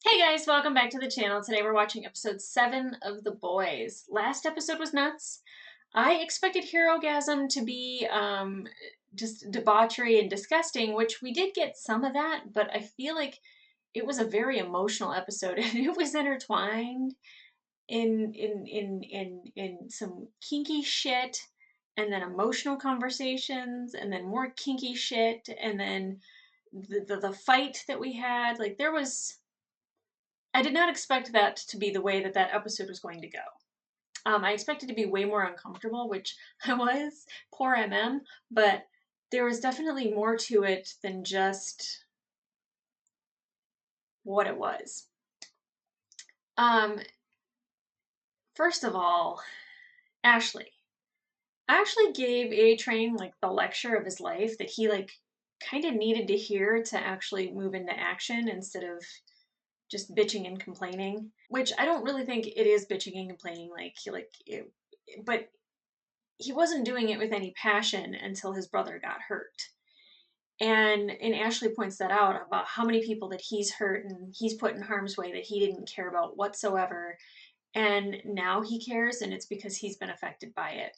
Hey guys, welcome back to the channel. Today we're watching episode 7 of The Boys. Last episode was nuts. I expected Herogasm to be just debauchery and disgusting, which we did get some of that, but I feel like it was a very emotional episode and it was intertwined in some kinky shit and then emotional conversations and then more kinky shit and then the fight that we had. Like I did not expect that to be the way that that episode was going to go. I expected to be way more uncomfortable, which I was, poor MM, but there was definitely more to it than just what it was. Um, First of all, Ashley. Ashley gave A Train like the lecture of his life that he like kind of needed to hear to actually move into action instead of just bitching and complaining, which I don't really think it is bitching and complaining but he wasn't doing it with any passion until his brother got hurt. And Ashley points that out about how many people that he's hurt and he's put in harm's way that he didn't care about whatsoever. And now he cares, and it's because he's been affected by it,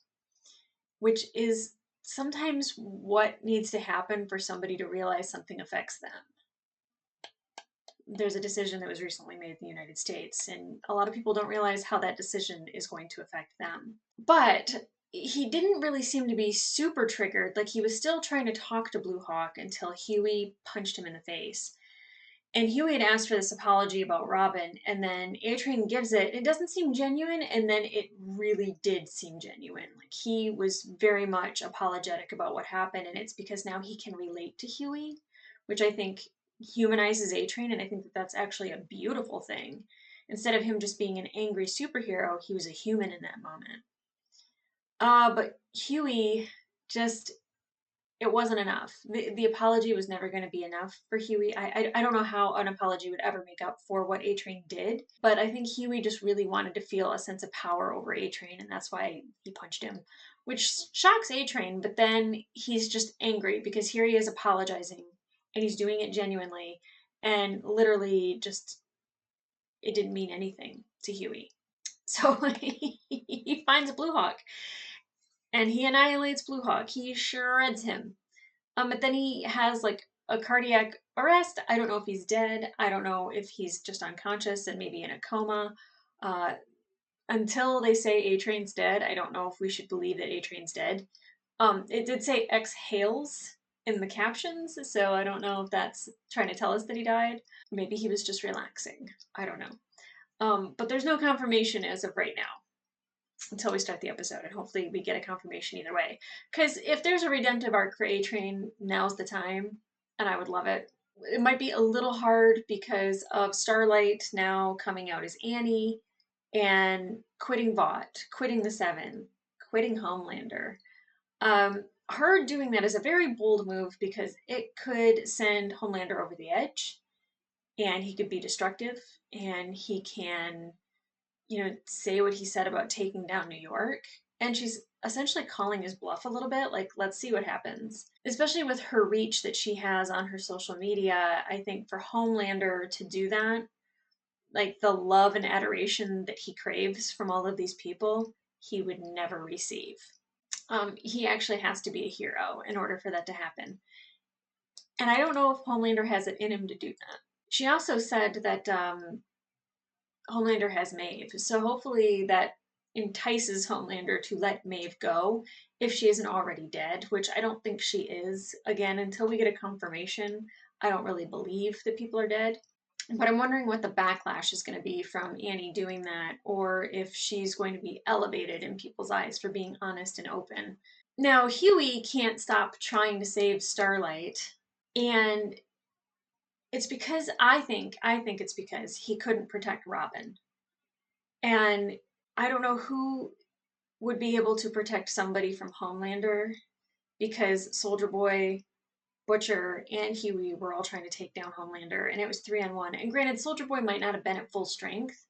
which is sometimes what needs to happen for somebody to realize something affects them. There's a decision that was recently made in the United States, and a lot of people don't realize how that decision is going to affect them. But he didn't really seem to be super triggered. Like he was still trying to talk to Blue Hawk until Huey punched him in the face. And Huey had asked for this apology about Robin, and then A-Train gives it. It doesn't seem genuine, and then it really did seem genuine. Like he was very much apologetic about what happened, and it's because now he can relate to Huey, which I think humanizes A-Train, and I think that that's actually a beautiful thing. Instead of him just being an angry superhero, he was a human in that moment. But Huey just it wasn't enough. The apology was never going to be enough for Huey. I don't know how an apology would ever make up for what A Train did, but I think Huey just really wanted to feel a sense of power over A Train, and that's why he punched him, which shocks A Train. But then he's just angry because here he is apologizing, and he's doing it genuinely, and literally just it didn't mean anything to Huey. So he finds Blue Hawk and he annihilates Blue Hawk. He shreds him. But then he has like a cardiac arrest. I don't know if he's dead. I don't know if he's just unconscious and maybe in a coma. Uh, until they say A Train's dead, I don't know if we should believe that A Train's dead. It did say exhales in the captions, so I don't know if that's trying to tell us that he died. Maybe he was just relaxing. I don't know. But there's no confirmation as of right now until we start the episode, and hopefully we get a confirmation either way. Because if there's a redemptive arc for A Train, now's the time, and I would love it. It might be a little hard because of Starlight now coming out as Annie and quitting Vought, quitting the Seven, quitting Homelander. Her doing that is a very bold move because it could send Homelander over the edge, and he could be destructive, and he can say what he said about taking down New York. And she's essentially calling his bluff a little bit. Like, let's see what happens. Especially with her reach that she has on her social media, I think for Homelander to do that, like the love and adoration that he craves from all of these people, he would never receive. He actually has to be a hero in order for that to happen. And I don't know if Homelander has it in him to do that. She also said that Homelander has Maeve. So hopefully that entices Homelander to let Maeve go if she isn't already dead, which I don't think she is. Again, until we get a confirmation, I don't really believe that people are dead. But I'm wondering what the backlash is going to be from Annie doing that, or if she's going to be elevated in people's eyes for being honest and open. Now, Huey can't stop trying to save Starlight, and it's because I think it's because he couldn't protect Robin. And I don't know who would be able to protect somebody from Homelander because Soldier Boy, Butcher, and Huey were all trying to take down Homelander, and it was 3-on-1. And granted, Soldier Boy might not have been at full strength,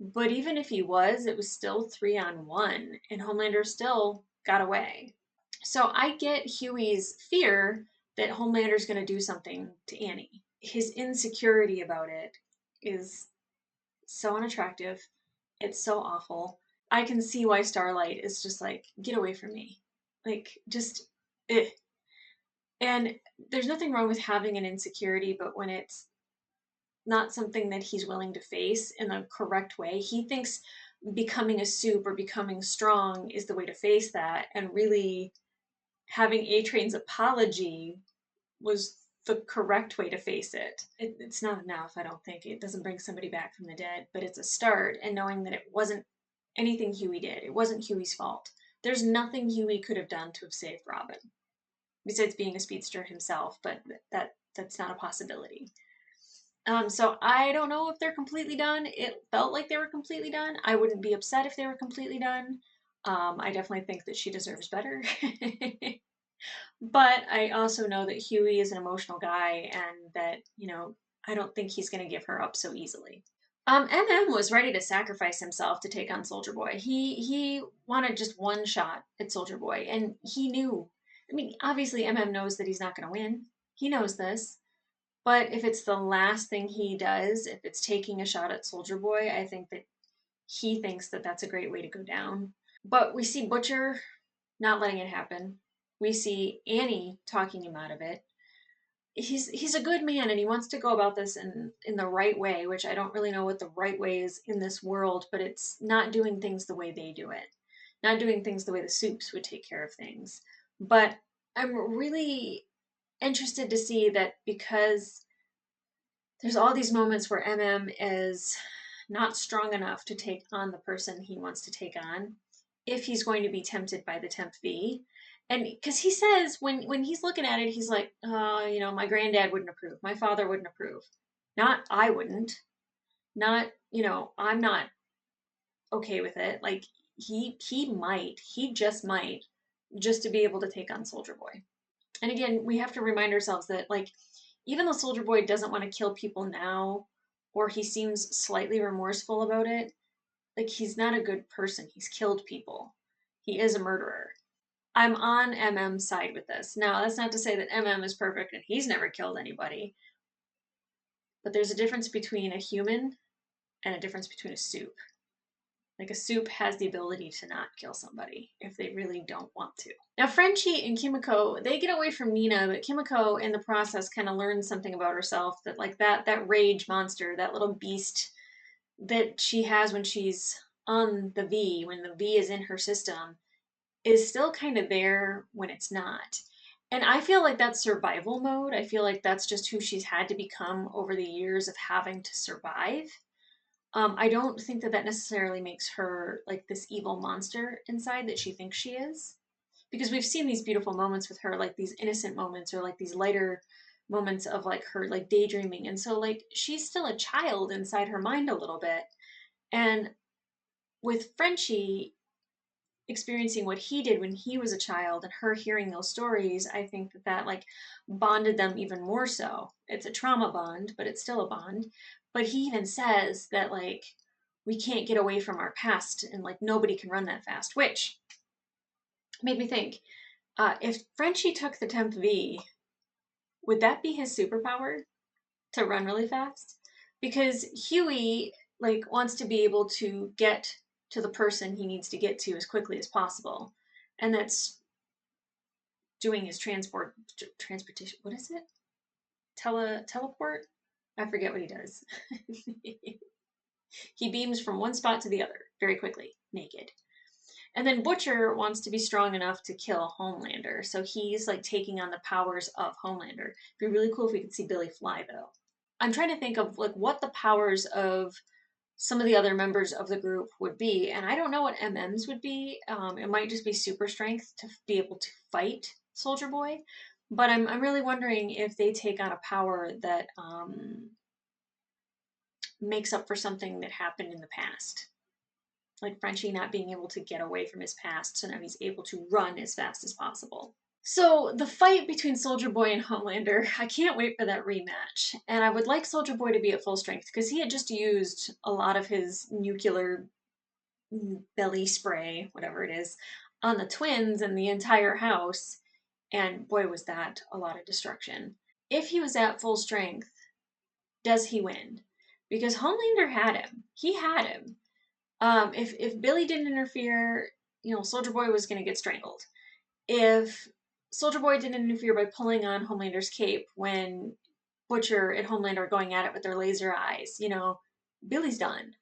but even if he was, it was still 3-on-1, and Homelander still got away. So I get Huey's fear that Homelander's going to do something to Annie. His insecurity about it is so unattractive. It's so awful. I can see why Starlight is just like, get away from me. Like, just, eh. And there's nothing wrong with having an insecurity, but when it's not something that he's willing to face in the correct way, he thinks becoming a soup or becoming strong is the way to face that. And really, having A Train's apology was the correct way to face it. It's not enough, I don't think. It doesn't bring somebody back from the dead, but it's a start. And knowing that it wasn't anything Hughie did, it wasn't Hughie's fault. There's nothing Hughie could have done to have saved Robin, besides being a speedster himself, but that's not a possibility. So I don't know if they're completely done. It felt like they were completely done. I wouldn't be upset if they were completely done. I definitely think that she deserves better. But I also know that Hughie is an emotional guy and that, I don't think he's going to give her up so easily. MM was ready to sacrifice himself to take on Soldier Boy. He wanted just one shot at Soldier Boy, and he knew. I mean, obviously MM knows that he's not going to win. He knows this. But if it's the last thing he does, if it's taking a shot at Soldier Boy, I think that he thinks that that's a great way to go down. But we see Butcher not letting it happen. We see Annie talking him out of it. He's a good man and he wants to go about this in the right way, which I don't really know what the right way is in this world, but it's not doing things the way they do it. Not doing things the way the soups would take care of things. But I'm really interested to see that because there's all these moments where MM is not strong enough to take on the person he wants to take on, if he's going to be tempted by the temp V. And because he says when he's looking at it, he's like, my granddad wouldn't approve, my father wouldn't approve, not I wouldn't, not I'm not okay with it. Like he just might, just to be able to take on Soldier Boy. And again, we have to remind ourselves that, like, even though Soldier Boy doesn't want to kill people now, or he seems slightly remorseful about it, like, he's not a good person. He's killed people. He is a murderer. I'm on MM's side with this. Now, that's not to say that MM is perfect and he's never killed anybody, but there's a difference between a human and a difference between a soup. Like, a soup has the ability to not kill somebody if they really don't want to. Now, Frenchie and Kimiko, they get away from Nina, but Kimiko in the process kind of learns something about herself, that like that rage monster, that little beast that she has when she's on the V, when the V is in her system, is still kind of there when it's not. And I feel like that's survival mode. I feel like that's just who she's had to become over the years of having to survive. I don't think that that necessarily makes her like this evil monster inside that she thinks she is. Because we've seen these beautiful moments with her, like these innocent moments or like these lighter moments of like her like daydreaming. And so like she's still a child inside her mind a little bit. And with Frenchie experiencing what he did when he was a child and her hearing those stories, I think that that like bonded them even more so. It's a trauma bond, but it's still a bond. But he even says that like we can't get away from our past and like nobody can run that fast, which made me think, if Frenchie took the temp V, would that be his superpower, to run really fast? Because Hughie like wants to be able to get to the person he needs to get to as quickly as possible, and that's doing his transportation. What is it? Teleport? I forget what he does. He beams from one spot to the other very quickly, naked. And then Butcher wants to be strong enough to kill Homelander, so he's like taking on the powers of Homelander. It'd be really cool if we could see Billy fly though. I'm trying to think of like what the powers of some of the other members of the group would be, and I don't know what MM's would be. It might just be super strength to be able to fight Soldier Boy, but I'm really wondering if they take on a power that makes up for something that happened in the past, like Frenchie not being able to get away from his past, so now he's able to run as fast as possible. So the fight between Soldier Boy and Homelander, I can't wait for that rematch. And I would like Soldier Boy to be at full strength because he had just used a lot of his nuclear belly spray, whatever it is, on the twins and the entire house. And boy, was that a lot of destruction. If he was at full strength, does he win? because Homelander had him. He had him. If Billy didn't interfere, Soldier Boy was going to get strangled. If Soldier Boy didn't interfere by pulling on Homelander's cape when Butcher and Homelander are going at it with their laser eyes, Billy's done.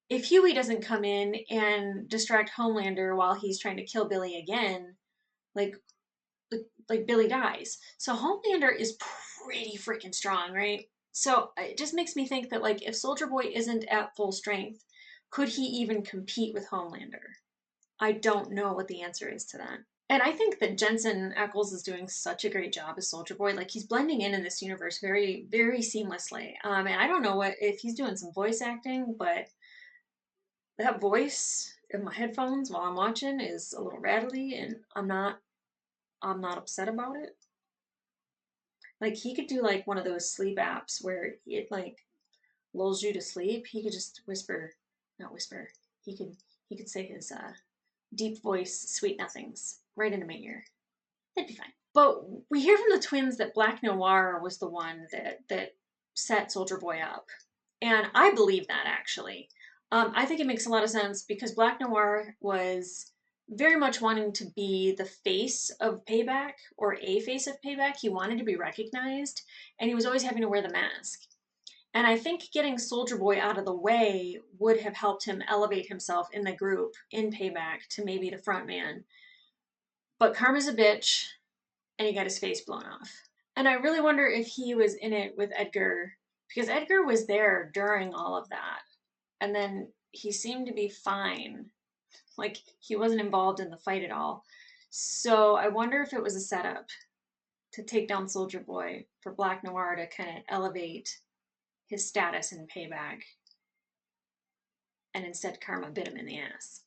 If Huey doesn't come in and distract Homelander while he's trying to kill Billy again, like Billy dies. So Homelander is pretty freaking strong, right? So it just makes me think that like if Soldier Boy isn't at full strength, could he even compete with Homelander? I don't know what the answer is to that. And I think that Jensen Ackles is doing such a great job as Soldier Boy. Like he's blending in this universe very, very seamlessly. And I don't know what if he's doing some voice acting, but that voice in my headphones while I'm watching is a little rattly, and I'm not upset about it. Like he could do like one of those sleep apps where it like lulls you to sleep. He could just whisper, not whisper. He could say his deep voice, sweet nothings, right into my ear. That'd be fine. But we hear from the twins that Black Noir was the one that set Soldier Boy up, and I believe that actually. I think it makes a lot of sense because Black Noir was very much wanting to be the face of Payback or a face of Payback. He wanted to be recognized, and he was always having to wear the mask. And I think getting Soldier Boy out of the way would have helped him elevate himself in the group in Payback to maybe the front man. But Karma's a bitch, and he got his face blown off. And I really wonder if he was in it with Edgar, because Edgar was there during all of that. And then he seemed to be fine. Like he wasn't involved in the fight at all. So I wonder if it was a setup to take down Soldier Boy for Black Noir to kind of elevate his status in Payback. And instead Karma bit him in the ass.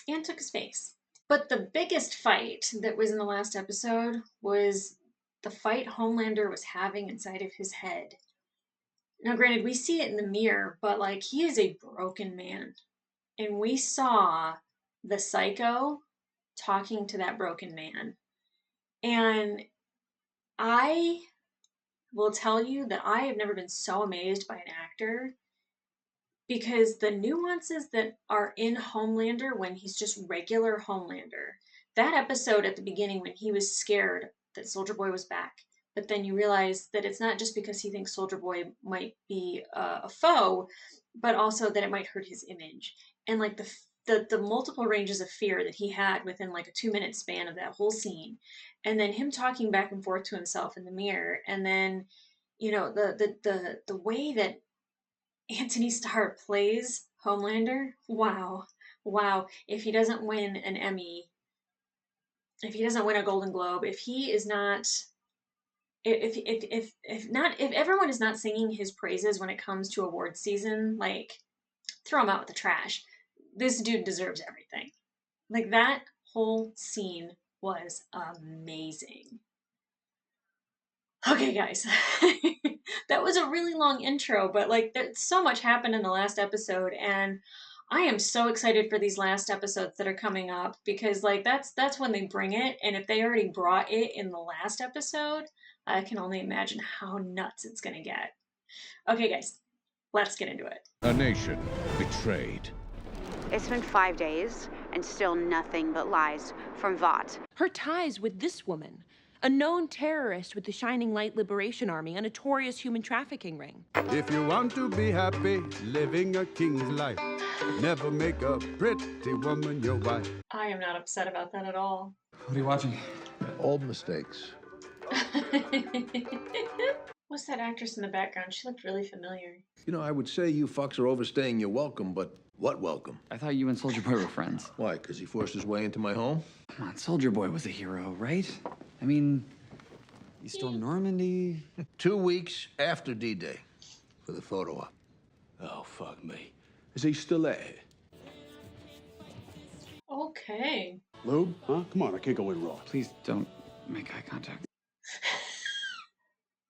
And took his face. But the biggest fight that was in the last episode was the fight Homelander was having inside of his head. Now, granted, we see it in the mirror, but like he is a broken man. And we saw the psycho talking to that broken man. And I will tell you that I have never been so amazed by an actor because the nuances that are in Homelander when he's just regular Homelander. That episode at the beginning when he was scared that Soldier Boy was back, but then you realize that it's not just because he thinks Soldier Boy might be a foe, but also that it might hurt his image. And like the multiple ranges of fear that he had within like a 2 minute span of that whole scene, and then him talking back and forth to himself in the mirror, and then the way that Anthony Starr plays Homelander. Wow. Wow. If he doesn't win an Emmy, if he doesn't win a Golden Globe, if he is not if everyone is not singing his praises when it comes to award season, like throw him out with the trash. This dude deserves everything. Like that whole scene was amazing. Okay, guys. That was a really long intro, but like so much happened in the last episode, and I am so excited for these last episodes that are coming up because like that's when they bring it, and if they already brought it in the last episode, I can only imagine how nuts it's gonna get. Okay, guys, let's get into it. A nation betrayed. It's been 5 days, and still nothing but lies from Vought. Her ties with this woman, a known terrorist with the Shining Light Liberation Army, a notorious human trafficking ring. If you want to be happy, living a king's life, never make a pretty woman your wife. I am not upset about that at all. What are you watching? Old mistakes. What's that actress in the background? She looked really familiar. You know, I would say you fucks are overstaying your welcome, but what welcome? I thought you and Soldier Boy were friends. Why, because he forced his way into my home? Come on, Soldier Boy was a hero, right? I mean, he stormed Normandy. 2 weeks after D-Day for the photo op. Oh, fuck me. Is he still there? Okay. Lube? Huh? Come on, I can't go in raw. Please don't make eye contact.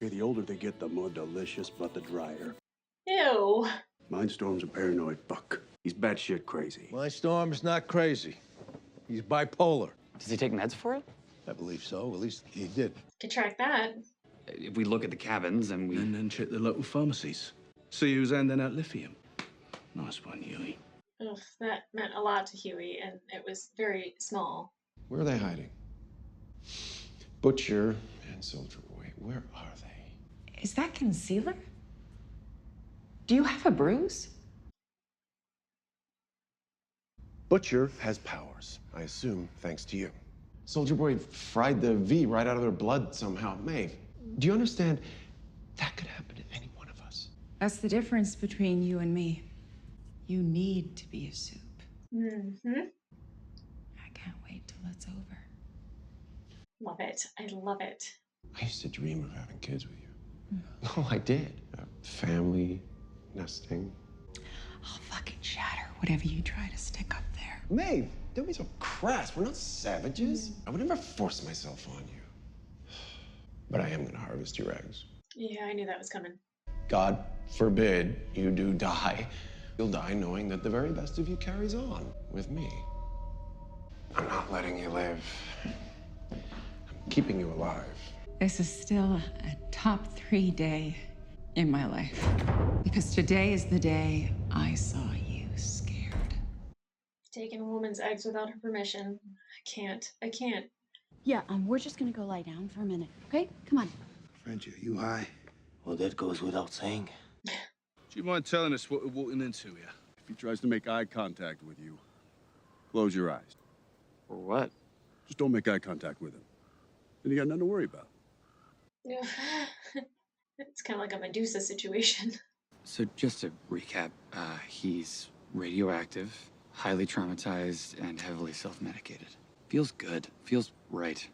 The older they get, the more delicious, but the drier. Ew. Mindstorm's a paranoid fuck. He's batshit crazy. My Storm's not crazy. He's bipolar. Does he take meds for it? I believe so. At least he did. Could track that. If we look at the cabins and we... And then check the local pharmacies. See who's handing out lithium. Nice one, Huey. Ugh, that meant a lot to Huey, and it was very small. Where are they hiding? Butcher and Soldier Boy, where are they? Is that concealer? Do you have a bruise? Butcher has powers, I assume, thanks to you. Soldier Boy fried the V right out of their blood somehow. Maeve, do you understand? That could happen to any one of us. That's the difference between you and me. You need to be a soup. Mm-hmm. I can't wait till it's over. Love it. I love it. I used to dream of having kids with you. Oh, I did. Family, nesting. I'll fucking shatter whatever you try to stick up there. Maeve, don't be so crass. We're not savages. I would never force myself on you. But I am gonna harvest your eggs. Yeah, I knew that was coming. God forbid you do die. You'll die knowing that the very best of you carries on with me. I'm not letting you live. I'm keeping you alive. This is still a top 3 day in my life. Because today is the day I saw you scared. Taking a woman's eggs without her permission. I can't. I can't. Yeah, we're just gonna go lie down for a minute, okay? Come on. Frenchie, are you high? Well, that goes without saying. Do you mind telling us what we're walking into here? If he tries to make eye contact with you, close your eyes. Or what? Just don't make eye contact with him. Then you got nothing to worry about. Yeah. It's kind of like a Medusa situation. So just to recap, he's radioactive, highly traumatized, and heavily self-medicated. Feels good. Feels right.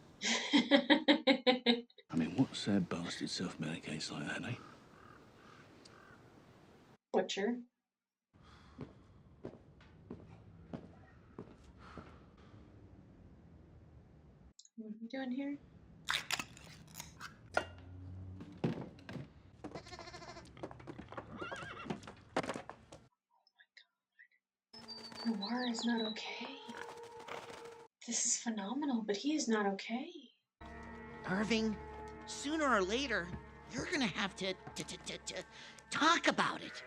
I mean, what sad bastard self-medicates like that, eh? Butcher. What are we doing here? Noir is not okay. This is phenomenal, but he is not okay. Irving, sooner or later, you're gonna have to talk about it.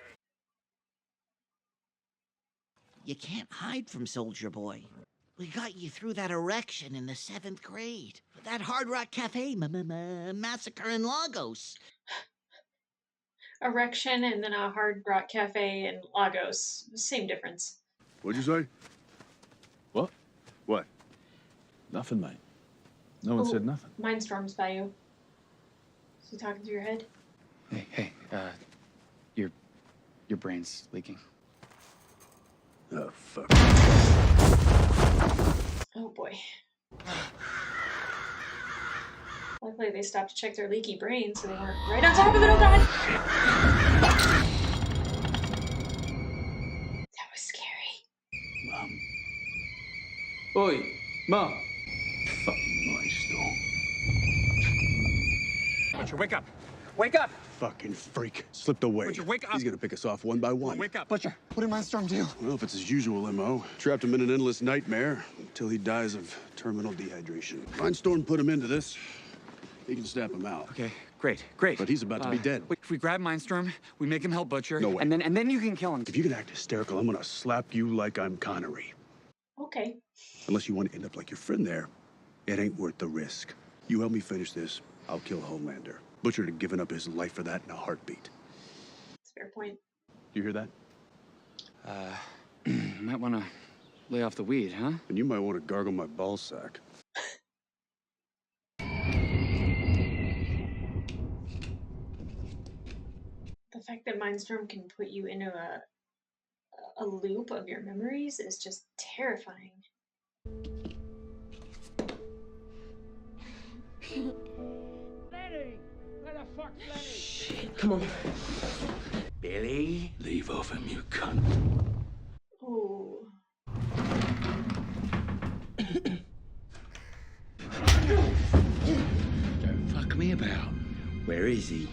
You can't hide from Soldier Boy. We got you through that erection in the 7th grade. That Hard Rock Cafe massacre in Lagos. Erection and then a Hard Rock Cafe in Lagos. Same difference. What'd you say? What? What? Nothing, mate. No one said nothing. Mindstorm's by you. Is he talking through your head? Hey, your brain's leaking. Oh, fuck. Oh boy. Luckily they stopped to check their leaky brain so they weren't right on top of it. Oh god! That was scary. Mom. Oi, Mom. Fucking Mindstorm. Butcher, wake up! Wake up! Fucking freak. Slipped away. Butcher, wake up! He's gonna pick us off one by one. Wake up! Butcher, what did Mindstorm do? Well, if it's his usual MO, trapped him in an endless nightmare until he dies of terminal dehydration. Mindstorm put him into this. He can snap him out. Okay, great. But he's about to be dead. If we grab Mindstorm, we make him help Butcher. No way. And then you can kill him. If you can act hysterical, I'm gonna slap you like I'm Connery. Okay. Unless you want to end up like your friend there, it ain't worth the risk. You help me finish this, I'll kill Homelander. Butcher had given up his life for that in a heartbeat. That's a fair point. You hear that? Might want to lay off the weed, huh? And you might want to gargle my ball sack. The fact that Mindstorm can put you into a loop of your memories is just terrifying. Lenny! Where the fuck's Lenny? Shit, come on. Billy? Leave off him, you cunt. Oh. Don't fuck me about. Where is he?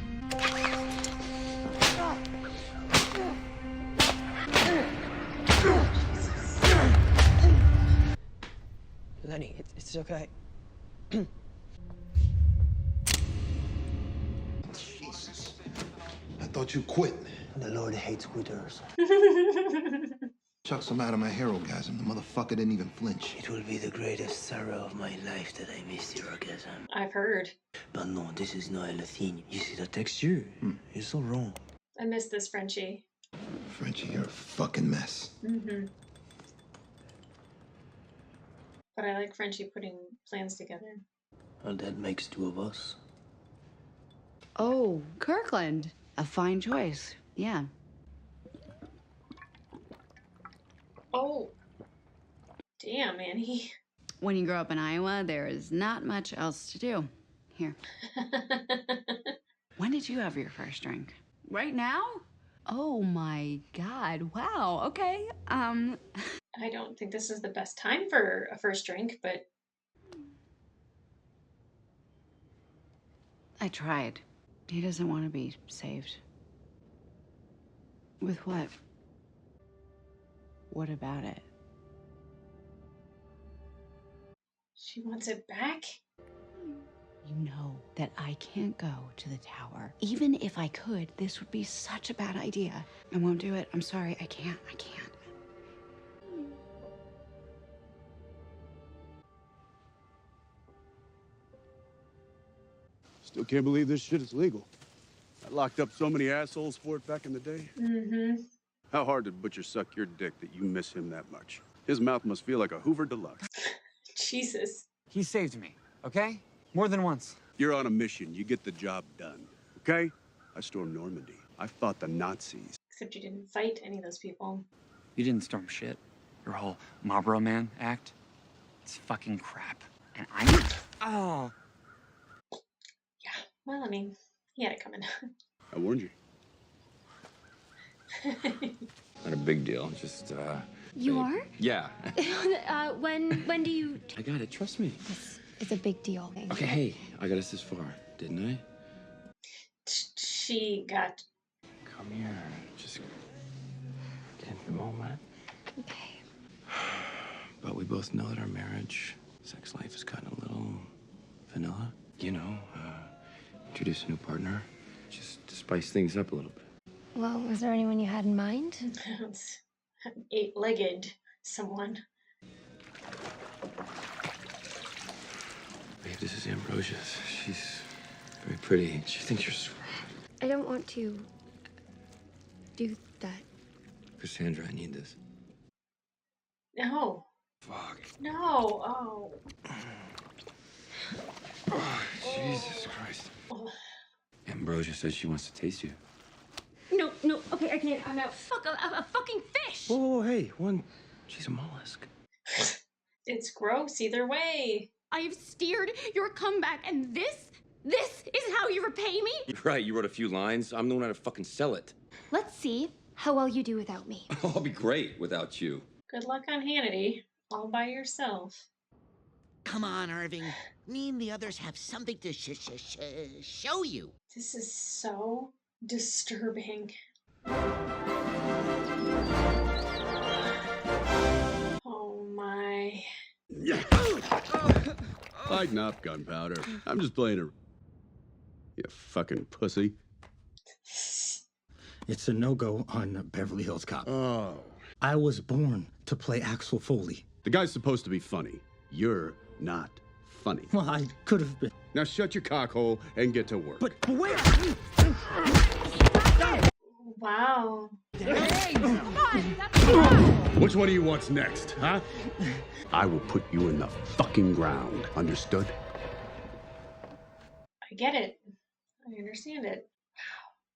Lenny, it's okay. Jesus. I thought you quit. The Lord hates quitters. Chuck some out of my hair orgasm. The motherfucker didn't even flinch. It will be the greatest sorrow of my life that I missed your orgasm. I've heard. But no, this is not a thing. You see the texture? It's so wrong. I miss this Frenchie. Frenchie, you're a fucking mess. Mm-hmm. But I like Frenchie putting plans together. Well, that makes two of us. Oh, Kirkland. A fine choice. Yeah. Oh. Damn, Annie. When you grow up in Iowa, there is not much else to do. Here. When did you have your first drink? Right now? Oh my God. Wow. Okay. I don't think this is the best time for a first drink, but I tried. He doesn't want to be saved. With what? What about it? she wants it back? You know that I can't go to the tower. Even if I could, this would be such a bad idea. I won't do it. I'm sorry. I can't. Still can't believe this shit is legal. I locked up so many assholes for it back in the day. Mm-hmm. How hard did Butcher suck your dick that you miss him that much? His mouth must feel like a Hoover Deluxe. Jesus. He saved me, okay? More than once. You're on a mission. You get the job done, okay? I stormed Normandy. I fought the Nazis. Except you didn't fight any of those people. You didn't storm shit. Your whole Marlboro Man act, it's fucking crap. And oh. Yeah, well, I mean, he had it coming. I warned you. Not a big deal, just, You babe. are? Yeah. When do you... I got it, trust me. It's a big deal. Okay, hey, I got us this far, didn't I? She got... Come here, just get in the moment. Okay. But we both know that our marriage, sex life has gotten a little vanilla. You know, introduce a new partner, just to spice things up a little bit. Well, was there anyone you had in mind? An 8-legged someone. Babe, this is Ambrosia's. She's very pretty. She thinks you're strong. I don't want to do that. Cassandra, I need this. No. Fuck. No. Oh. Oh, Jesus Christ. Oh. Ambrosia says she wants to taste you. No, okay, I can't. I'm out. Fuck, a fucking fish! Whoa, hey, she's a mollusk. It's gross either way. I've steered your comeback, and this is how you repay me? You're right, you wrote a few lines. I'm the one how to fucking sell it. Let's see how well you do without me. I'll be great without you. Good luck on Hannity. All by yourself. Come on, Irving. Me and the others have something to show you. This is so disturbing. Oh my. Lighten up, Gunpowder. I'm just playing you fucking pussy. It's a no-go on Beverly Hills Cop. Oh. I was born to play Axel Foley. The guy's supposed to be funny. You're not funny. Well, I could have been. Now shut your cockhole and get to work. But wait! Wow. Which one of you wants next, huh? I will put you in the fucking ground. Understood? I get it. I understand it.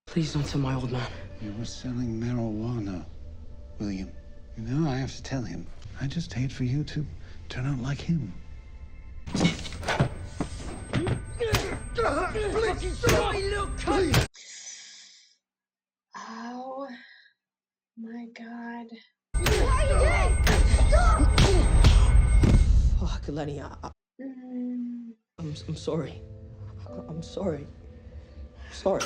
Please don't tell my old man. You were selling marijuana, William. You know, I have to tell him. I just hate for you to turn out like him. Oh my God. What are you doing? Stop! Fuck, Lenny, I'm sorry. I'm sorry. Sorry.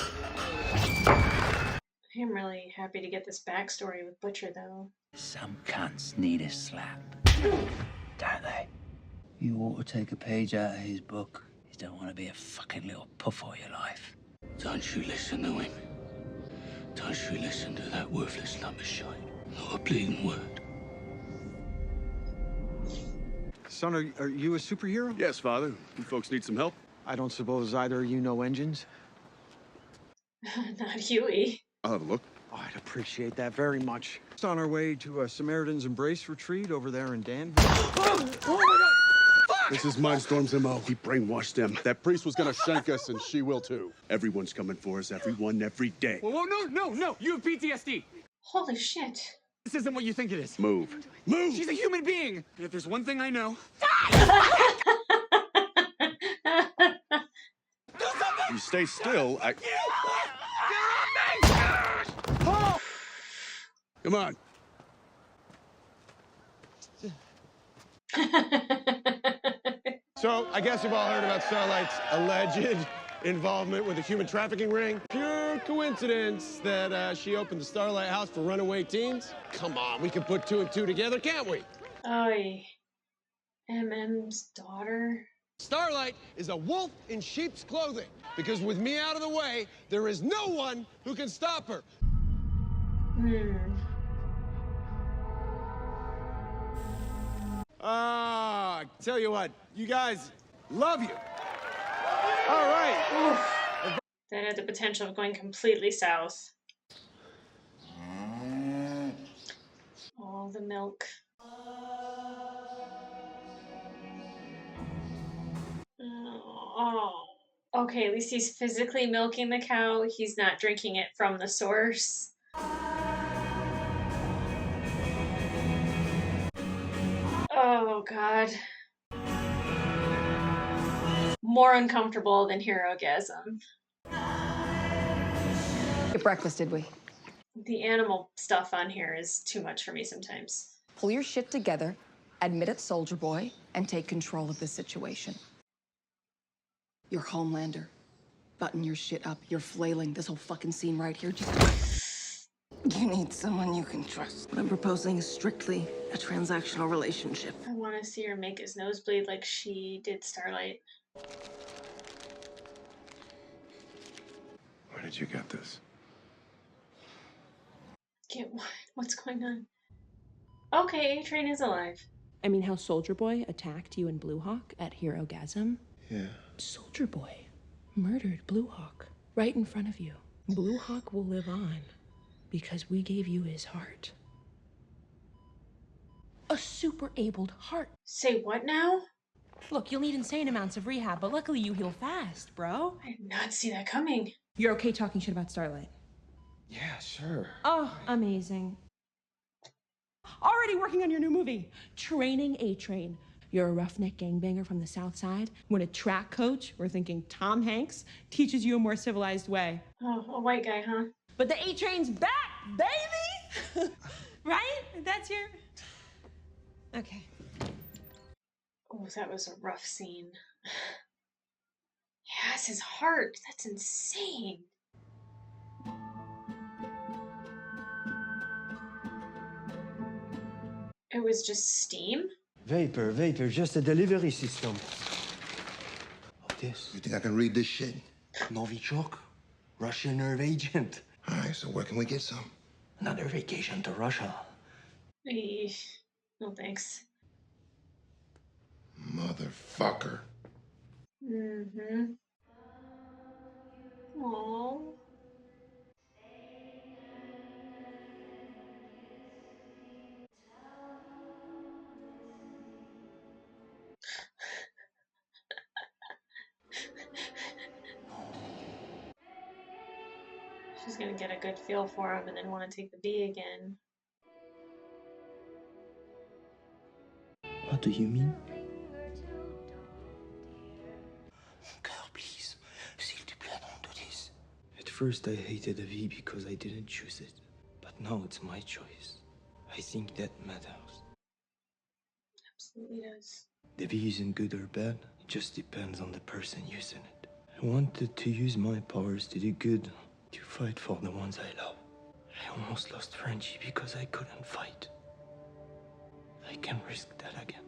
I'm really happy to get this backstory with Butcher, though. Some cunts need a slap, don't they? You ought to take a page out of his book. You don't want to be a fucking little puff all your life. Don't you listen to him. Don't you listen to that worthless lump of shite. Not a bleeding word. Son, are you a superhero? Yes, Father. You folks need some help? I don't suppose either of you know engines? Not Huey. I'll have a look. Oh, I'd appreciate that very much. It's on our way to a Samaritan's Embrace retreat over there in Danville. Oh my God! This is Mindstorm's MO. He brainwashed them. That priest was gonna shank us, and she will too. Everyone's coming for us, everyone, every day. Whoa, no! You have PTSD. Holy shit. This isn't what you think it is. Move. Move! She's a human being. And if there's one thing I know, You stay still, I... Come on. So, I guess you've all heard about Starlight's alleged involvement with a human trafficking ring. Pure coincidence that she opened the Starlight House for runaway teens. Come on, we can put two and two together, can't we? Oy. MM's daughter. Starlight is a wolf in sheep's clothing, because with me out of the way, there is no one who can stop her. Tell you what, you guys, love you. All right. That had the potential of going completely south. All the milk. Oh. Okay, at least he's physically milking the cow. He's not drinking it from the source. Oh, God. More uncomfortable than Herogasm. Get breakfast, did we? The animal stuff on here is too much for me sometimes. Pull your shit together, admit it, Soldier Boy, and take control of the situation. You're Homelander. Button your shit up. You're flailing. This whole fucking scene right here just... You need someone you can trust. What I'm proposing is strictly a transactional relationship. I want to see her make his nose bleed like she did Starlight. Where did you get this? What's going on? Okay, A-Train is alive. I mean, how Soldier Boy attacked you and Blue Hawk at Herogasm? Yeah. Soldier Boy murdered Blue Hawk right in front of you. Blue Hawk will live on because we gave you his heart. A super-abled heart. Say what now? Look, you'll need insane amounts of rehab, but luckily you heal fast, bro. I did not see that coming. You're okay talking shit about Starlight? Yeah, sure. Oh, amazing. Already working on your new movie, Training A-Train. You're a roughneck gangbanger from the South Side. When a track coach, we're thinking Tom Hanks, teaches you a more civilized way. Oh, a white guy, huh? But the A-Train's back, baby! Right? That's your... Okay. Oh, that was a rough scene. Yes, his heart. That's insane. It was just steam? Vapor, just a delivery system. Of this. You think I can read this shit? Novichok, Russian nerve agent. All right, so where can we get some? Another vacation to Russia. Eesh. No thanks. Motherfucker. Mm-hmm. Aww. She's gonna get a good feel for him and then want to take the bee again. What do you mean? Girl, please. S'il te plaît, don't do this. At first I hated the V because I didn't choose it. But now it's my choice. I think that matters. Absolutely does. The V isn't good or bad. It just depends on the person using it. I wanted to use my powers to do good. To fight for the ones I love. I almost lost Frenchie because I couldn't fight. I can risk that again.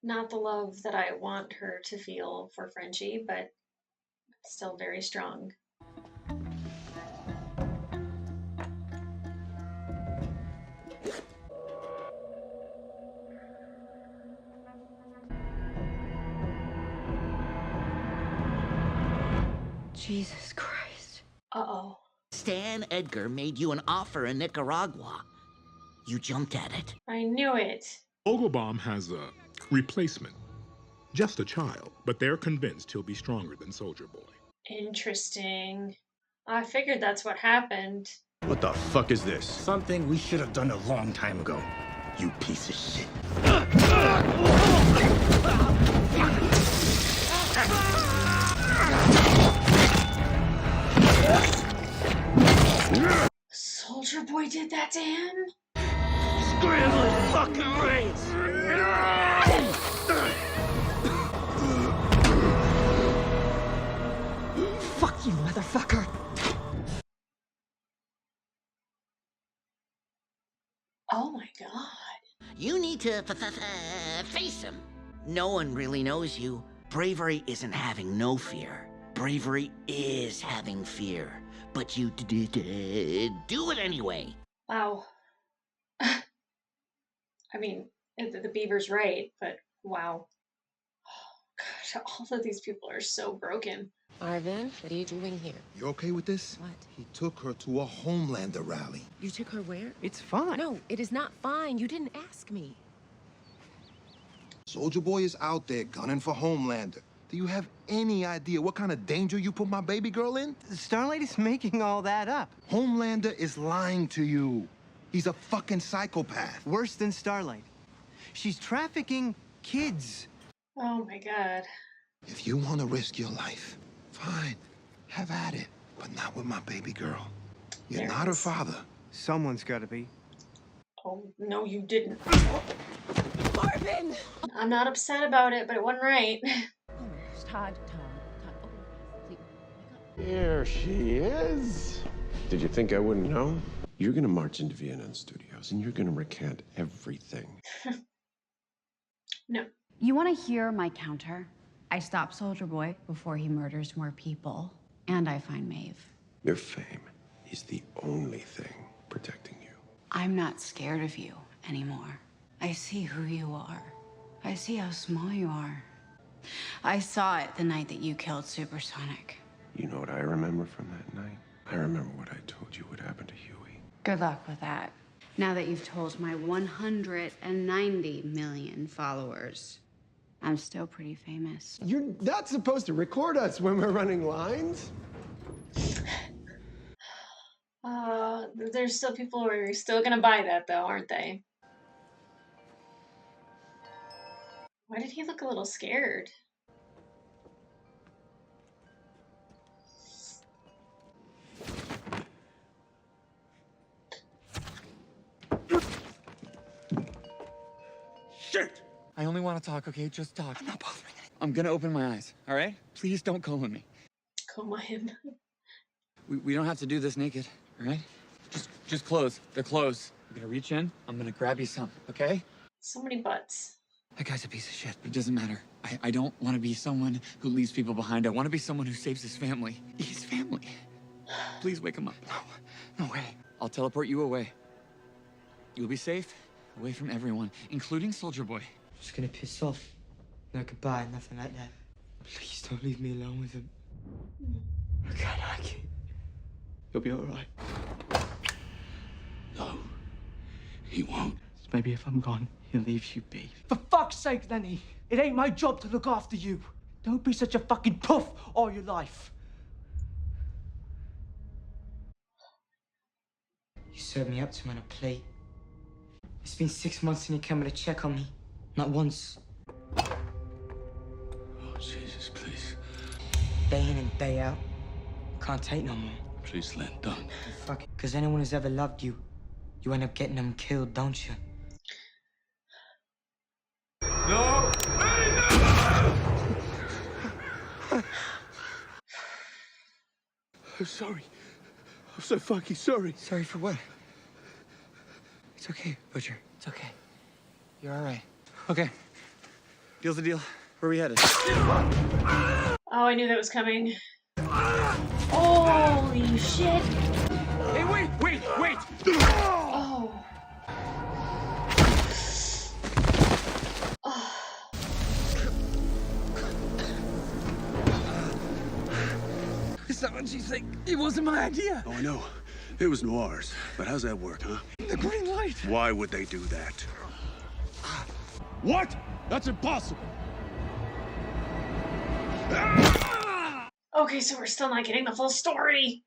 Not the love that I want her to feel for Frenchie, but still very strong. Jesus Christ. Uh-oh. Stan Edgar made you an offer in Nicaragua. You jumped at it. I knew it. Vogelbaum has a replacement. Just a child, but they're convinced he'll be stronger than Soldier Boy. Interesting. I figured that's what happened. What the fuck is this? Something we should have done a long time ago. You piece of shit. Soldier Boy did that to him? Scrambling fucking brains! Fuck you, motherfucker! Oh my god. You need to face him. No one really knows you. Bravery isn't having no fear. Bravery is having fear. But you do it anyway. Wow. I mean, the beaver's right, but wow. Oh, gosh, all of these people are so broken. Arvin, what are you doing here? You okay with this? What? He took her to a Homelander rally. You took her where? It's fine. No, it is not fine. You didn't ask me. Soldier Boy is out there gunning for Homelander. Do you have any idea what kind of danger you put my baby girl in? Starlight is making all that up. Homelander is lying to you. He's a fucking psychopath. Worse than Starlight. She's trafficking kids. Oh my god. If you want to risk your life, fine. Have at it. But not with my baby girl. You're There not it her is. father. Someone's gotta be. Oh, no, you didn't. Arvin! I'm not upset about it, but it wasn't right. Todd. Oh, please. Here she is. Did you think I wouldn't know? You're gonna march into VNN Studios and you're gonna recant everything. No. You want to hear my counter? I stop Soldier Boy before he murders more people, and I find Maeve. Your fame is the only thing protecting you. I'm not scared of you anymore. I see who you are. I see how small you are. I saw it the night that you killed Supersonic. You know what I remember from that night? I remember what I told you would happen to Huey. Good luck with that. Now that you've told my 190 million followers, I'm still pretty famous. You're not supposed to record us when we're running lines. There's still people who are still gonna buy that though, aren't they? Why did he look a little scared? Shit! I only want to talk, okay? Just talk. I'm not bothering anyone. I'm gonna open my eyes, all right? Please don't coma me. Coma him. We don't have to do this naked, all right? Just close. They're closed. I'm gonna reach in. I'm gonna grab you some, okay? So many butts. That guy's a piece of shit. It doesn't matter. I don't want to be someone who leaves people behind. I want to be someone who saves his family. His family. Please wake him up. No way. I'll teleport you away. You'll be safe, away from everyone, including Soldier Boy. Just gonna piss off. No goodbye, nothing like that. Please don't leave me alone with him. I can't hack it. You'll be alright. No, he won't. Maybe if I'm gone, he'll leave you be. For fuck's sake, Lenny! It ain't my job to look after you. Don't be such a fucking puff all your life. You served me up to him on a plate. It's been 6 months and you came to check on me. Not once. Oh, Jesus, please. Day in and day out. Can't take no more. Please, Len, don't. Fuck it. Because anyone who's ever loved you, you end up getting them killed, don't you? No! I'm sorry. I'm so fucking sorry. Sorry for what? It's okay, Butcher. It's okay. You're all right. Okay. Deal's the deal. Where are we headed? Oh, I knew that was coming. Holy shit! Hey, wait! Oh. Oh. Is that what you think? It wasn't my idea. Oh, I know. It was Noir's. But how's that work, huh? The green light. Why would they do that? What? That's impossible. Okay, so we're still not getting the full story.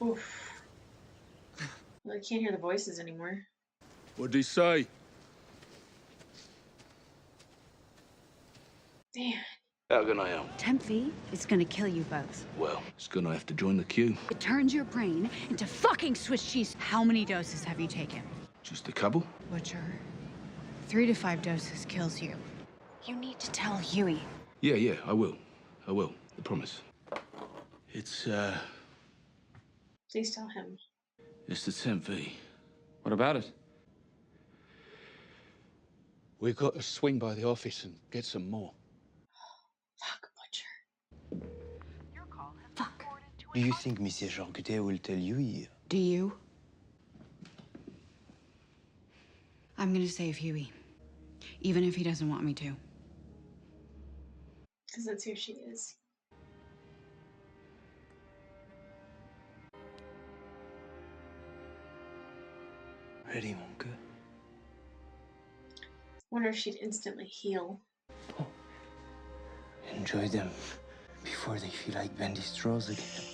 Oof. Well, I can't hear the voices anymore. What'd he say? Damn. How can I help? Temp V is gonna kill you both. Well, it's gonna have to join the queue. It turns your brain into fucking Swiss cheese. How many doses have you taken? Just a couple? Butcher. 3 to 5 doses kills you. You need to tell Huey. Yeah, I will. I promise. It's Please tell him. it's the Temp V. What about it? We've got to swing by the office and get some more. Fuck, Butcher. Fuck. Do you think Monsieur Charcutet will tell you? Do you? I'm gonna save Huey. Even if he doesn't want me to. Because that's who she is. Ready, mon cœur? Wonder if she'd instantly heal. Enjoy them before they feel like bendy straws again.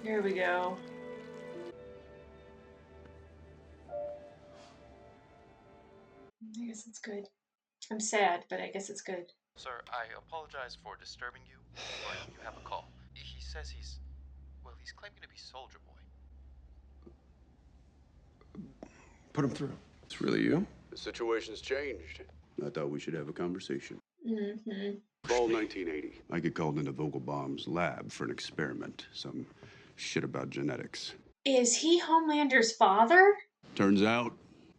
There we go. I guess it's good. I'm sad, but I guess it's good. Sir, I apologize for disturbing you, but you have a call. He says he's claiming to be Soldier Boy. Put him through. It's really you? The situation's changed. I thought we should have a conversation. Mm-hmm. Fall 1980. I get called into Vogelbaum's lab for an experiment. Some shit about genetics. Is he Homelander's father? Turns out,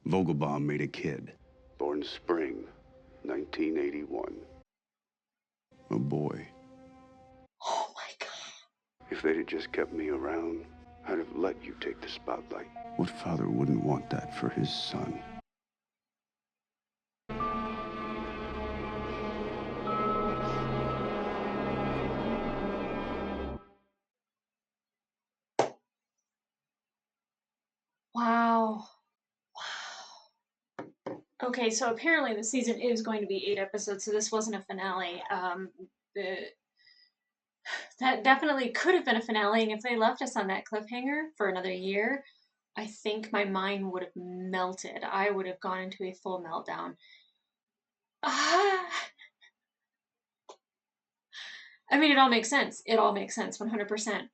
Vogelbaum made a kid. Born spring 1981. A boy. Oh my god. If they'd have just kept me around, I'd have let you take the spotlight. What father wouldn't want that for his son? Wow. Wow. Okay, so apparently the season is going to be 8 episodes, so this wasn't a finale. That definitely could have been a finale, and if they left us on that cliffhanger for another year, I think my mind would have melted. I would have gone into a full meltdown. I mean, it all makes sense. It all makes sense, 100%.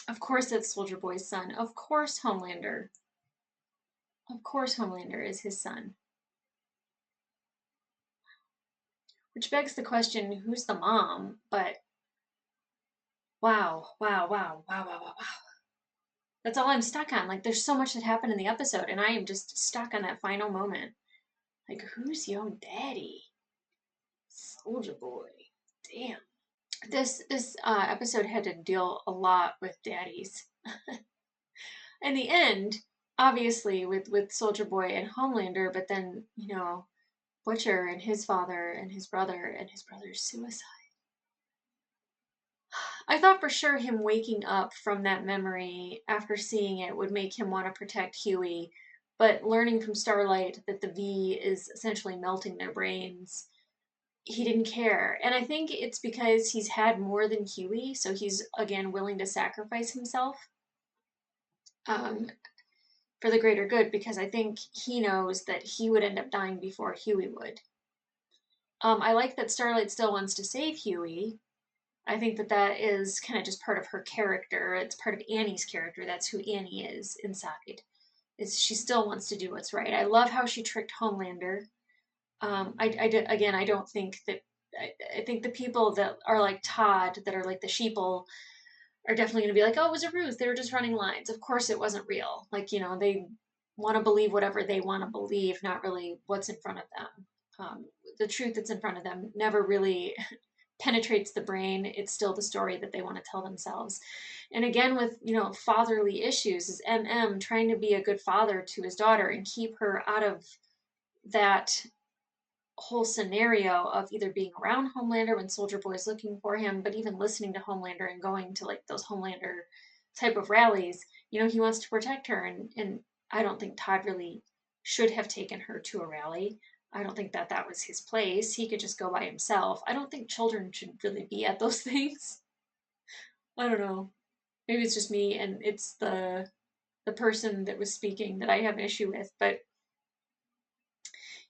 Of course it's Soldier Boy's son. Of course Homelander. Of course Homelander is his son. Which begs the question, who's the mom? But wow. That's all I'm stuck on. Like, there's so much that happened in the episode, and I am just stuck on that final moment. Like, who's your daddy? Soldier Boy. Damn. This episode had to deal a lot with daddies. In the end, obviously, with Soldier Boy and Homelander, but then, you know, Butcher and his father and his brother's suicide. I thought for sure him waking up from that memory after seeing it would make him want to protect Huey, but learning from Starlight that the V is essentially melting their brains, he didn't care. And I think it's because he's had more than Huey, so he's, again, willing to sacrifice himself for the greater good, because I think he knows that he would end up dying before Huey would. I like that Starlight still wants to save Huey. I think that is kind of just part of her character. It's part of Annie's character. That's who Annie is inside. She still wants to do what's right. I love how she tricked Homelander. I don't think that. I think the people that are like Todd, that are like the sheeple, are definitely going to be like, oh, it was a ruse. They were just running lines. Of course, it wasn't real. Like, you know, they want to believe whatever they want to believe, not really what's in front of them. The truth that's in front of them never really penetrates the brain. It's still the story that they want to tell themselves. And again, with, you know, fatherly issues, is MM trying to be a good father to his daughter and keep her out of that whole scenario of either being around Homelander when Soldier Boy is looking for him, but even listening to Homelander and going to like those Homelander type of rallies. You know, he wants to protect her, and I don't think Todd really should have taken her to a rally. I don't think that that was his place. He could just go by himself. I don't think children should really be at those things. I don't know. Maybe it's just me and it's the person that was speaking that I have an issue with, but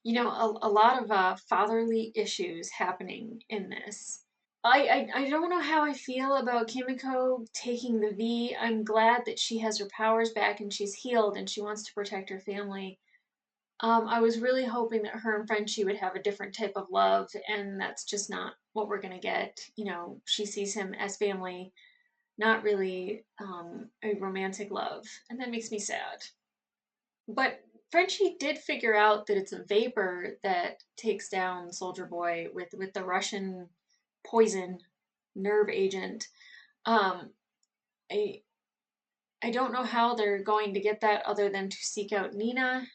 you know, a lot of fatherly issues happening in this. I don't know how I feel about Kimiko taking the V. I'm glad that she has her powers back and she's healed and she wants to protect her family. I was really hoping that her and Frenchie would have a different type of love, and that's just not what we're gonna get. You know, she sees him as family, not really a romantic love, and that makes me sad. But Frenchie did figure out that it's a vapor that takes down Soldier Boy with the Russian poison nerve agent. Um, I I don't know how they're going to get that other than to seek out Nina.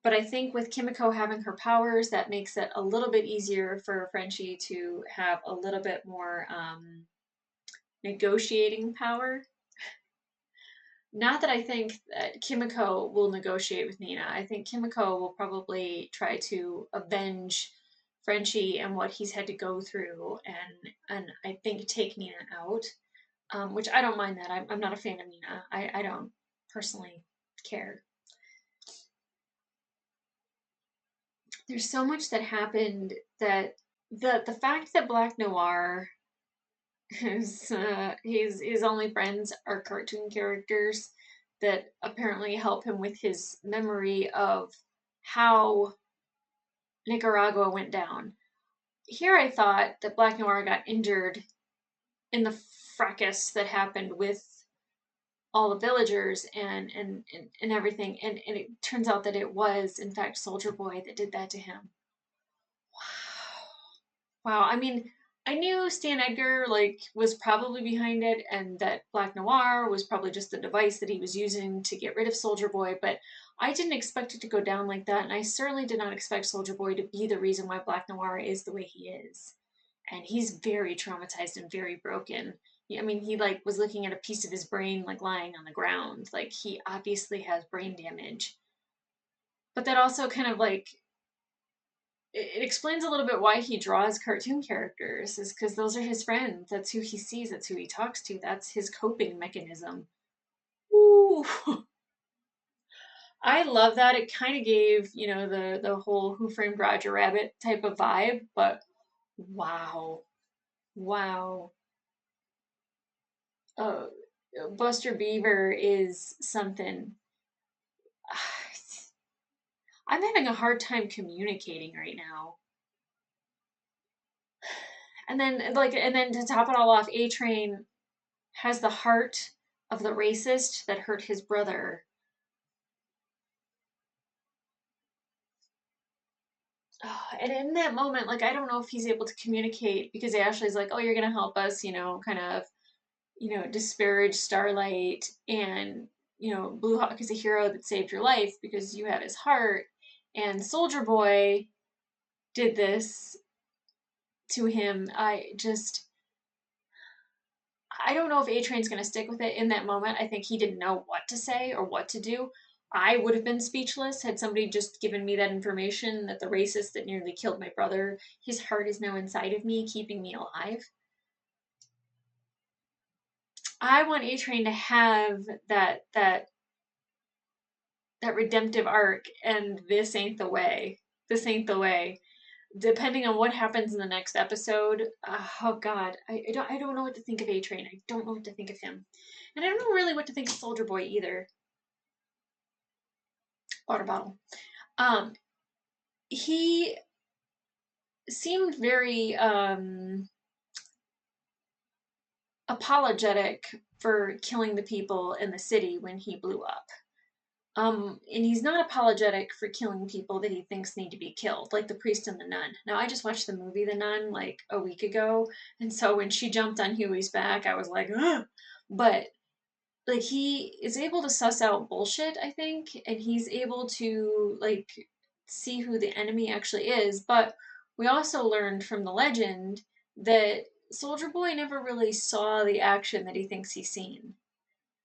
But I think with Kimiko having her powers, that makes it a little bit easier for Frenchie to have a little bit more negotiating power. Not that I think that Kimiko will negotiate with Nina. I think Kimiko will probably try to avenge Frenchie and what he's had to go through, and I think take Nina out, which I don't mind that. I'm not a fan of Nina. I don't personally care. There's so much that happened that the fact that Black Noir his only friends are cartoon characters that apparently help him with his memory of how Nicaragua went down. Here I thought that Black Noir got injured in the fracas that happened with all the villagers and everything, and it turns out that it was in fact Soldier Boy that did that to him. Wow. I mean, I knew Stan Edgar was probably behind it, and that Black Noir was probably just the device that he was using to get rid of Soldier Boy, but I didn't expect it to go down like that, and I certainly did not expect Soldier Boy to be the reason why Black Noir is the way he is. And he's very traumatized and very broken. I mean, he was looking at a piece of his brain lying on the ground. He obviously has brain damage. But that also kind of it explains a little bit why he draws cartoon characters, is because those are his friends. That's who he sees. That's who he talks to. That's his coping mechanism. Ooh. I love that. It kind of gave, the whole Who Framed Roger Rabbit type of vibe, but wow. Wow. Buster Beaver is something. I'm having a hard time communicating right now. And then to top it all off, A-Train has the heart of the racist that hurt his brother. And in that moment, I don't know if he's able to communicate, because Ashley's like, oh, you're gonna help us, kind of, disparage Starlight, and, Blue Hawk is a hero that saved your life because you have his heart, and Soldier Boy did this to him. I don't know if A-Train's going to stick with it in that moment. I think he didn't know what to say or what to do. I would have been speechless had somebody just given me that information, that the racist that nearly killed my brother, his heart is now inside of me, keeping me alive. I want A-Train to have that redemptive arc, and this ain't the way. This ain't the way. Depending on what happens in the next episode, oh god, I don't know what to think of A-Train. I don't know what to think of him, and I don't know really what to think of Soldier Boy either. Water bottle. he seemed very apologetic for killing the people in the city when he blew up. And he's not apologetic for killing people that he thinks need to be killed, like the priest and the nun. Now, I just watched the movie The Nun like a week ago, and so when she jumped on Huey's back, I was like, ugh! But like he is able to suss out bullshit, I think, and he's able to like see who the enemy actually is. But we also learned from the legend that Soldier Boy never really saw the action that he thinks he's seen.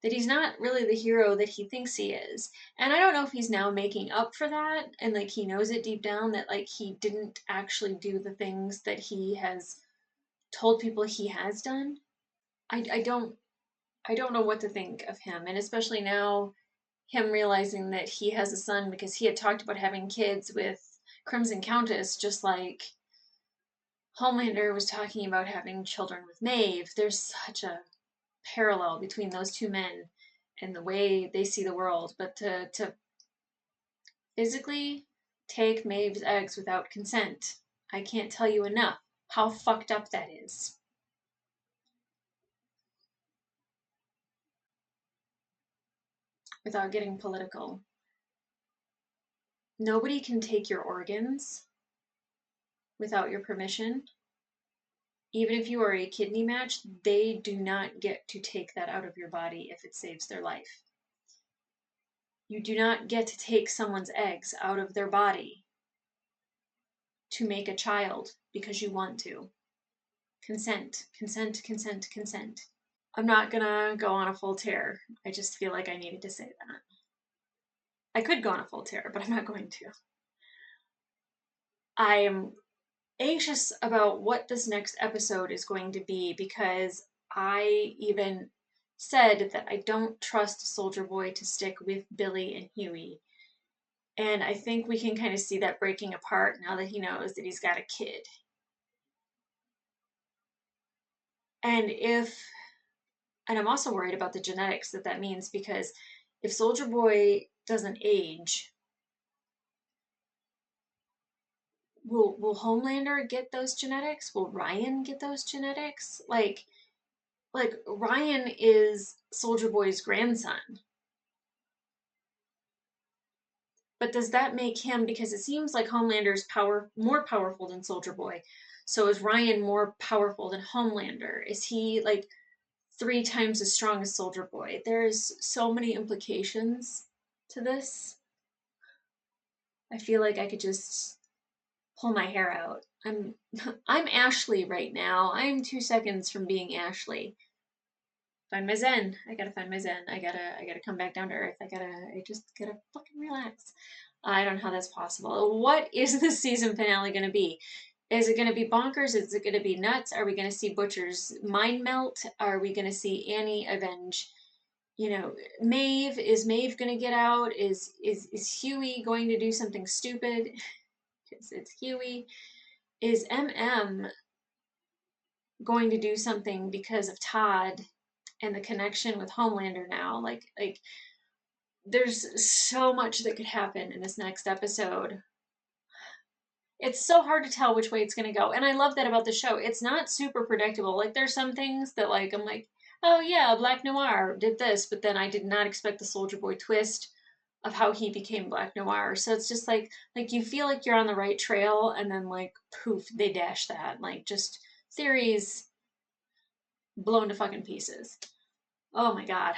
That he's not really the hero that he thinks he is. And I don't know if he's now making up for that and like he knows it deep down that like he didn't actually do the things that he has told people he has done. I don't know what to think of him, and especially now him realizing that he has a son because he had talked about having kids with Crimson Countess, just like Homelander was talking about having children with Maeve. There's such a parallel between those two men and the way they see the world. But to physically take Maeve's eggs without consent, I can't tell you enough how fucked up that is. Without getting political, nobody can take your organs without your permission. Even if you are a kidney match, they do not get to take that out of your body if it saves their life. You do not get to take someone's eggs out of their body to make a child because you want to. Consent, consent, consent, consent. I'm not gonna go on a full tear. I just feel like I needed to say that. I could go on a full tear, but I'm not going to. I am anxious about what this next episode is going to be because I even said that I don't trust Soldier Boy to stick with Billy and Huey. And I think we can kind of see that breaking apart now that he knows that he's got a kid. And I'm also worried about the genetics that means, because if Soldier Boy doesn't age, will Homelander get those genetics? Will Ryan get those genetics? Like Ryan is Soldier Boy's grandson. But does that make him, because it seems like Homelander's more powerful than Soldier Boy. So is Ryan more powerful than Homelander? Is he like 3 times as strong as Soldier Boy? There's so many implications to this. I feel like I could just pull my hair out. I'm Ashley right now. I'm 2 seconds from being Ashley. Find my zen. I gotta find my zen. I gotta come back down to earth. I just gotta fucking relax. I don't know how that's possible. What is the season finale gonna be? Is it gonna be bonkers? Is it gonna be nuts? Are we gonna see Butcher's mind melt? Are we gonna see Annie avenge, Maeve? Is Maeve gonna get out? Is Huey going to do something stupid? Because it's Huey. Is MM going to do something because of Todd and the connection with Homelander now? Like there's so much that could happen in this next episode. It's so hard to tell which way it's going to go. And I love that about the show. It's not super predictable. Like there's some things that like I'm like, oh yeah, Black Noir did this, but then I did not expect the Soldier Boy twist of how he became Black Noir. So it's just like you feel like you're on the right trail, and then like poof, they dash that. Like just theories blown to fucking pieces. Oh my god,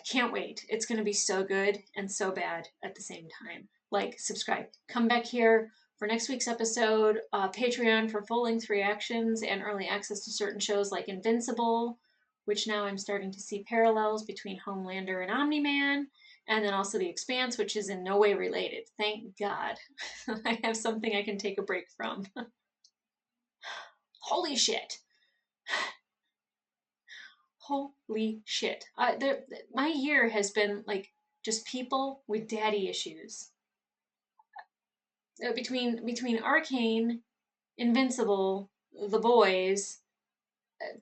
can't wait. It's gonna be so good and so bad at the same time. Like, subscribe, come back here for next week's episode, Patreon for full-length reactions and early access to certain shows like Invincible, which now I'm starting to see parallels between Homelander and Omni-Man, and then also The Expanse, which is in no way related. Thank God. I have something I can take a break from. Holy shit. Holy shit. My year has been like just people with daddy issues. Between Arcane, Invincible, The Boys,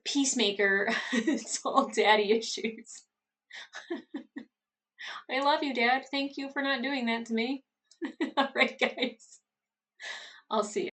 Peacemaker, it's all daddy issues. I love you, Dad. Thank you for not doing that to me. Alright, guys. I'll see you.